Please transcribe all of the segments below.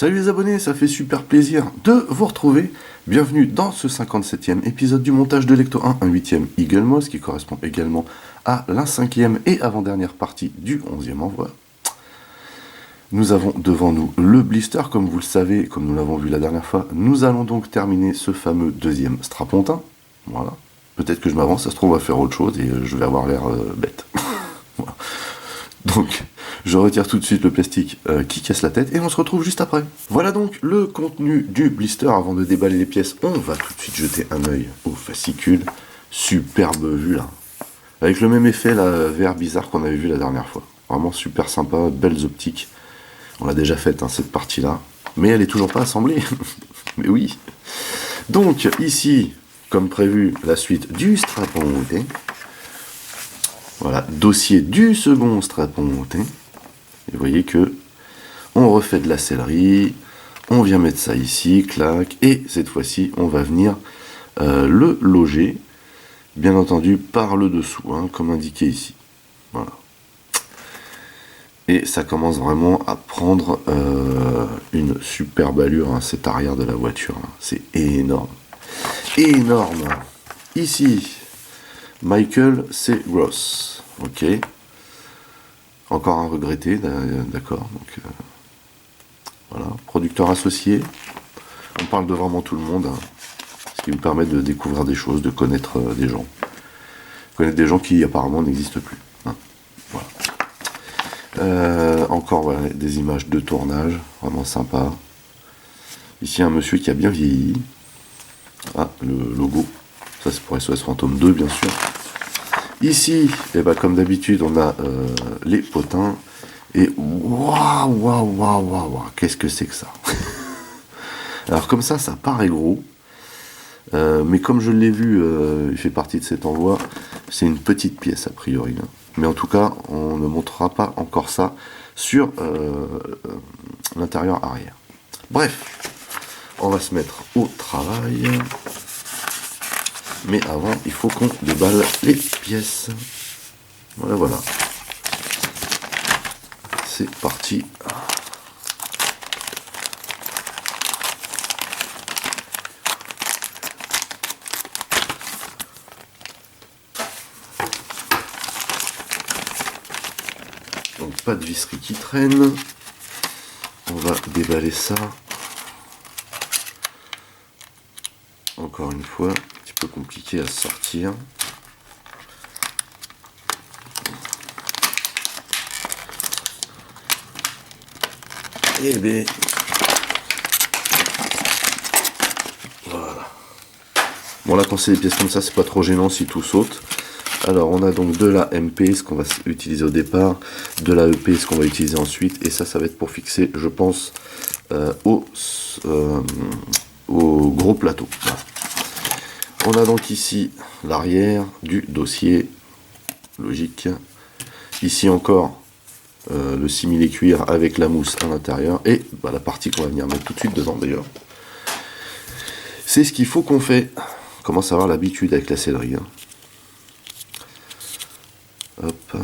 Salut les abonnés, ça fait super plaisir de vous retrouver. Bienvenue dans ce 57e épisode du montage de Lecto 1, un 8e Eagle Moss qui correspond également à la 5e et avant-dernière partie du 11e envoi. Nous avons devant nous le blister, comme vous le savez, comme nous l'avons vu la dernière fois. Nous allons donc terminer ce fameux deuxième strapontin. Voilà. Peut-être que je m'avance, ça se trouve, on va faire autre chose et je vais avoir l'air bête. Voilà. Donc, je retire tout de suite le plastique qui casse la tête et on se retrouve juste après. Voilà donc le contenu du blister. Avant de déballer les pièces, on va tout de suite jeter un œil au fascicule. Superbe vue là. Avec le même effet, la VR bizarre qu'on avait vu la dernière fois. Vraiment super sympa, belles optiques. On l'a déjà faite, hein, cette partie-là. Mais elle est toujours pas assemblée. Mais oui. Donc, ici, comme prévu, la suite du strapon monté. Voilà, dossier du second strapon monté. Et vous voyez que on refait de la sellerie, on vient mettre ça ici, clac, et cette fois-ci, on va venir le loger, bien entendu, par le dessous, hein, comme indiqué ici. Voilà. Et ça commence vraiment à prendre une superbe allure, hein, cet arrière de la voiture. Hein. C'est énorme. Énorme. Ici, Michael C. Gross. Ok. Encore un regretté, d'accord. Donc, voilà. Producteur associé. On parle de vraiment tout le monde. Hein, ce qui vous permet de découvrir des choses, de connaître des gens. Connaître des gens qui apparemment n'existent plus. Hein, voilà. Encore voilà, des images de tournage. Vraiment sympa. Ici, un monsieur qui a bien vieilli. Ah, le logo. Ça, c'est pour SOS Fantôme 2, bien sûr. Ici, eh ben, comme d'habitude, on a les potins. Et waouh, qu'est-ce que c'est que ça? Alors comme ça paraît gros. Mais comme je l'ai vu, il fait partie de cet envoi. C'est une petite pièce a priori. Hein. Mais en tout cas, on ne montrera pas encore ça sur l'intérieur arrière. Bref, on va se mettre au travail. Mais avant, il faut qu'on déballe les pièces. Voilà. C'est parti. Donc pas de visserie qui traîne. On va déballer ça. Encore une fois. Peu compliqué à sortir. Et bien voilà. Bon là quand c'est des pièces comme ça, c'est pas trop gênant si tout saute. Alors on a donc de la MP, ce qu'on va utiliser au départ, de la EP, ce qu'on va utiliser ensuite, et ça va être pour fixer, je pense, au gros plateau. Voilà. On a donc ici l'arrière du dossier, logique. Ici encore le simili-cuir avec la mousse à l'intérieur. Et bah, la partie qu'on va venir mettre tout de suite dedans d'ailleurs. C'est ce qu'il faut qu'on fait. On commence à avoir l'habitude avec la sellerie. Hein. Hop.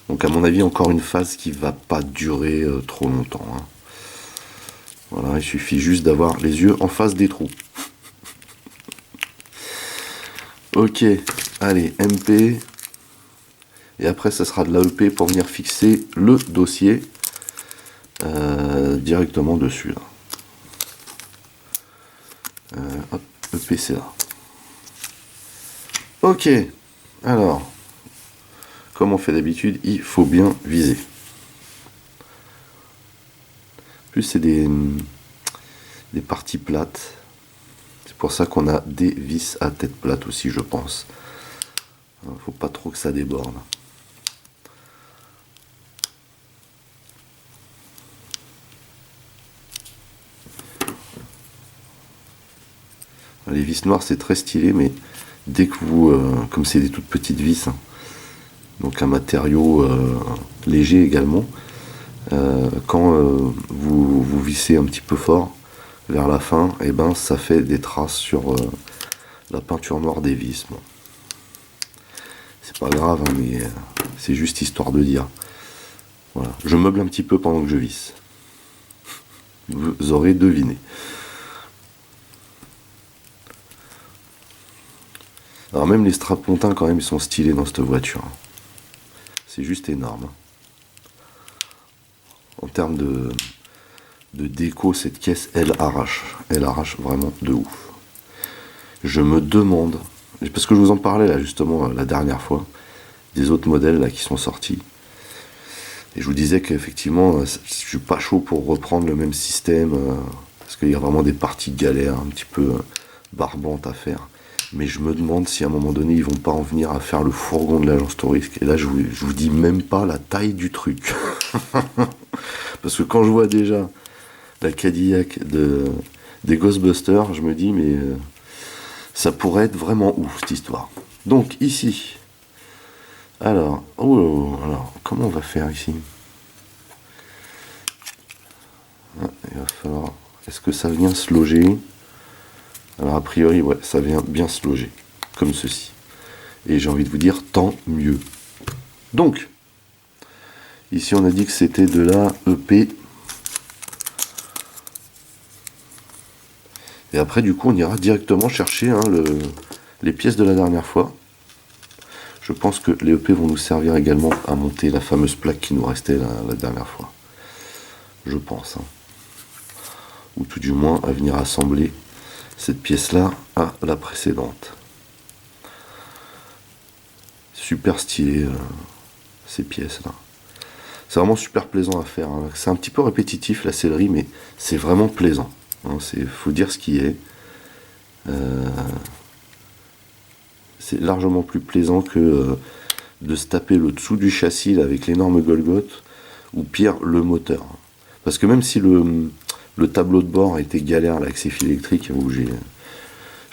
Donc à mon avis encore une phase qui va pas durer trop longtemps. Hein. Voilà, il suffit juste d'avoir les yeux en face des trous. Ok, allez, MP. Et après, ça sera de l'AEP pour venir fixer le dossier directement dessus. Là. Hop, EP, c'est là. Ok, alors, comme on fait d'habitude, il faut bien viser. En plus, c'est des parties plates. C'est pour ça qu'on a des vis à tête plate aussi, je pense. Faut pas trop que ça déborde. Les vis noires, c'est très stylé, mais dès que vous... comme c'est des toutes petites vis, hein, donc un matériau léger également, quand vous vissez un petit peu fort vers la fin, et ben ça fait des traces sur la peinture noire des vis. Bon. C'est pas grave, hein, mais c'est juste histoire de dire. Voilà, je meuble un petit peu pendant que je visse. Vous aurez deviné. Alors même les strapontins quand même ils sont stylés dans cette voiture. C'est juste énorme. En termes de déco, cette caisse elle arrache. Elle arrache vraiment de ouf. Je me demande, parce que je vous en parlais là justement la dernière fois, des autres modèles là qui sont sortis. Et je vous disais qu'effectivement, je suis pas chaud pour reprendre le même système, parce qu'il y a vraiment des parties galères un petit peu barbantes à faire. Mais je me demande si à un moment donné, ils vont pas en venir à faire le fourgon de l'agence Tourisque. Et là, je vous dis même pas la taille du truc. Parce que quand je vois déjà la Cadillac des Ghostbusters, je me dis, mais ça pourrait être vraiment ouf, cette histoire. Donc, ici, alors, alors, comment on va faire ici? Il va falloir... Est-ce que ça vient se loger? Alors, a priori, ouais, ça vient bien se loger, comme ceci. Et j'ai envie de vous dire, tant mieux. Donc, ici, on a dit que c'était de la EP. Et après, du coup, on ira directement chercher les pièces de la dernière fois. Je pense que les EP vont nous servir également à monter la fameuse plaque qui nous restait la dernière fois. Je pense. Hein. Ou tout du moins à venir assembler cette pièce-là à la précédente. Super stylé, ces pièces-là. C'est vraiment super plaisant à faire. Hein. C'est un petit peu répétitif, la sellerie, mais c'est vraiment plaisant. Hein. Faut dire ce qui est. C'est largement plus plaisant que de se taper le dessous du châssis là, avec l'énorme Golgoth, ou pire, le moteur. Parce que même si le tableau de bord était galère là, avec ses fils électriques, où je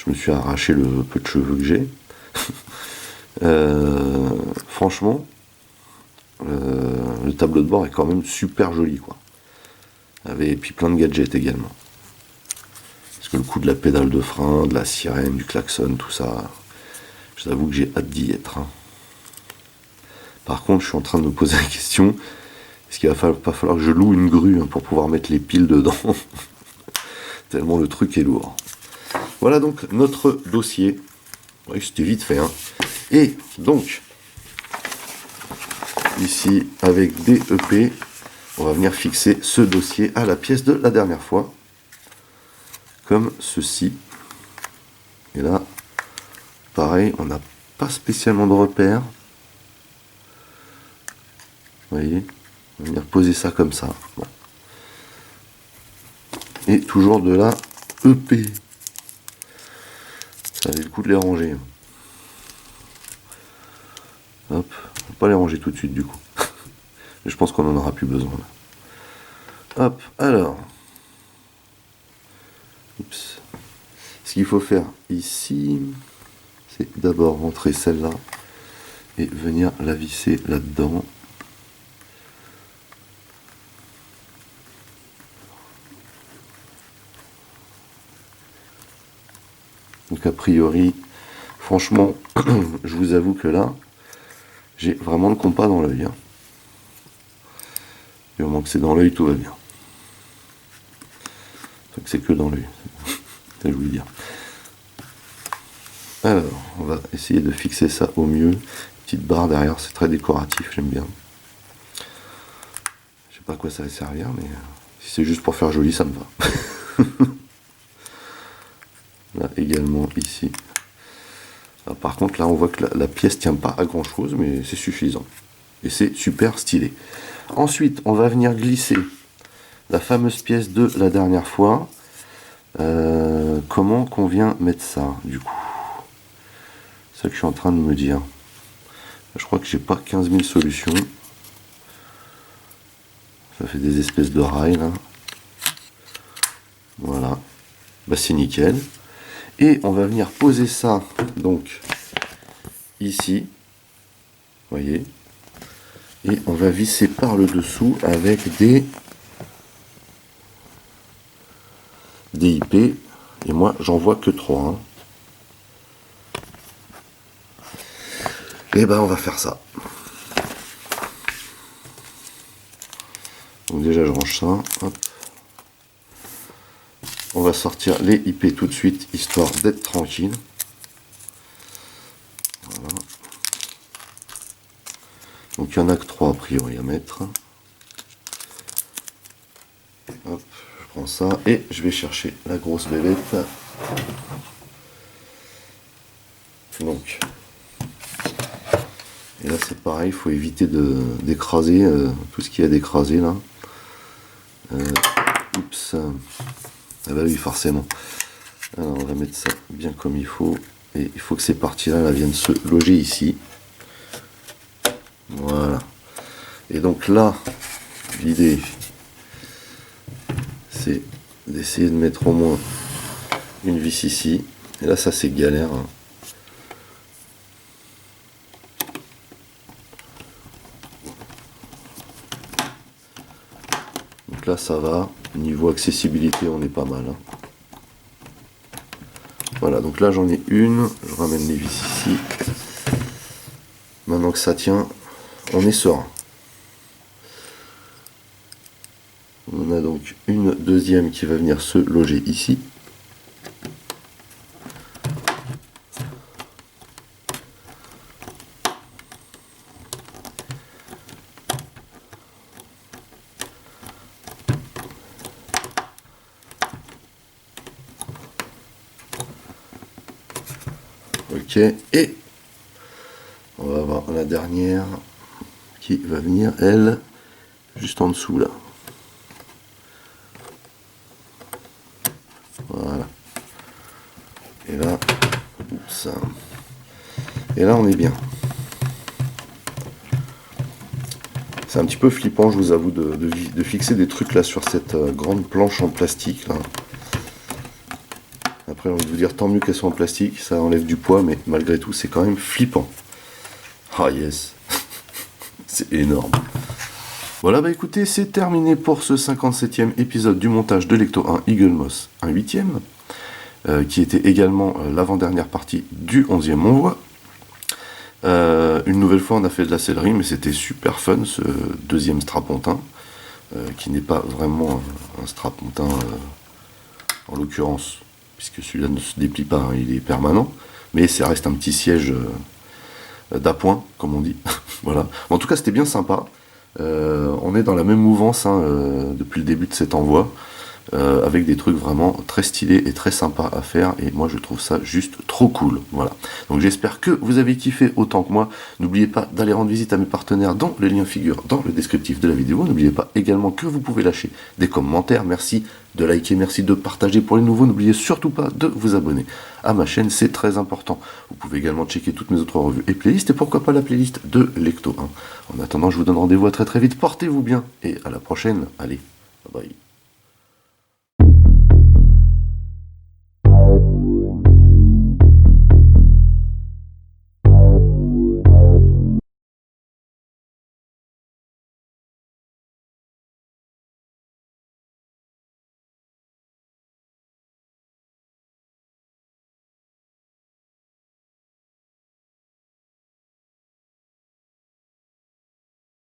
me suis arraché le peu de cheveux que j'ai, franchement, le tableau de bord est quand même super joli, quoi. Et puis plein de gadgets également. Parce que le coup de la pédale de frein, de la sirène, du klaxon, tout ça, je vous avoue que j'ai hâte d'y être. Hein. Par contre, je suis en train de me poser la question, est-ce qu'il va pas falloir que je loue une grue pour pouvoir mettre les piles dedans? Tellement le truc est lourd. Voilà donc notre dossier. Oui, c'était vite fait. Hein. Et donc, ici, avec des EP, on va venir fixer ce dossier à la pièce de la dernière fois. Comme ceci. Et là, pareil, on n'a pas spécialement de repères. Vous voyez, on va venir poser ça comme ça. Bon. Et toujours de la EP. Ça avait le coup de les ranger. Hop, on va pas les ranger tout de suite du coup. Mais je pense qu'on en aura plus besoin là. Hop, alors. Oups. Ce qu'il faut faire ici, c'est d'abord rentrer celle-là et venir la visser là-dedans. Donc a priori, franchement, je vous avoue que là, j'ai vraiment le compas dans l'œil. Hein. Du moment que c'est dans l'œil, tout va bien. Enfin, que c'est que dans l'œil. Je voulais dire. Alors, on va essayer de fixer ça au mieux. Petite barre derrière, c'est très décoratif, j'aime bien. Je sais pas à quoi ça va servir, mais si c'est juste pour faire joli, ça me va. Là également, ici. Alors, par contre, là, on voit que la pièce tient pas à grand chose, mais c'est suffisant. Et c'est super stylé. Ensuite, on va venir glisser la fameuse pièce de la dernière fois. Comment qu'on vient mettre ça, du coup? C'est ça que je suis en train de me dire. Je crois que j'ai pas 15 000 solutions. Ça fait des espèces de rails, là. Voilà. Bah, c'est nickel. Et on va venir poser ça, donc, ici. Vous voyez? Et on va visser par le dessous avec des IP. Et moi, j'en vois que 3. Hein. Et ben, on va faire ça. Donc déjà je range ça. Hop. On va sortir les IP tout de suite, histoire d'être tranquille. Voilà. Donc il n'y en a que 3 a priori à mettre. Hop, je prends ça et je vais chercher la grosse bébête. Donc, et là c'est pareil, il faut éviter d'écraser tout ce qu'il y a d'écraser là. Oups. Ah bah oui, forcément. Alors on va mettre ça bien comme il faut. Et il faut que ces parties-là là, viennent se loger ici. Voilà. Et donc là, l'idée, c'est d'essayer de mettre au moins une vis ici. Et là, ça c'est galère. Hein. Donc là, ça va. Niveau accessibilité, on est pas mal. Hein. Voilà, donc là j'en ai une. Je ramène les vis ici. Maintenant que ça tient, on est serein. On a donc une deuxième qui va venir se loger ici. Ok, et on va avoir la dernière qui va venir, elle, juste en dessous là. Voilà. Et là, oups, et là on est bien. C'est un petit peu flippant, je vous avoue, de fixer des trucs là sur cette grande planche en plastique là. Après, j'ai envie de vous dire, tant mieux qu'elles soient en plastique, ça enlève du poids, mais malgré tout, c'est quand même flippant. Ah yes, c'est énorme. Voilà, bah écoutez, c'est terminé pour ce 57e épisode du montage de l'Ecto 1 Eagle Moss, un 8e, qui était également l'avant-dernière partie du 11e envoi. Une nouvelle fois, on a fait de la sellerie, mais c'était super fun, ce deuxième strapontin, qui n'est pas vraiment un strapontin en l'occurrence, puisque celui-là ne se déplie pas, hein, il est permanent, mais ça reste un petit siège d'appoint, comme on dit. Voilà. En tout cas, c'était bien sympa. On est dans la même mouvance hein, depuis le début de cet envoi, avec des trucs vraiment très stylés et très sympas à faire, et moi je trouve ça juste trop cool. Voilà. Donc j'espère que vous avez kiffé autant que moi. N'oubliez pas d'aller rendre visite à mes partenaires dont les liens figurent dans le descriptif de la vidéo. N'oubliez pas également que vous pouvez lâcher des commentaires. Merci de liker, merci de partager pour les nouveaux. N'oubliez surtout pas de vous abonner à ma chaîne, c'est très important. Vous pouvez également checker toutes mes autres revues et playlists, et pourquoi pas la playlist de l'Ecto 1. En attendant, je vous donne rendez-vous à très très vite. Portez-vous bien et à la prochaine. Allez, bye bye.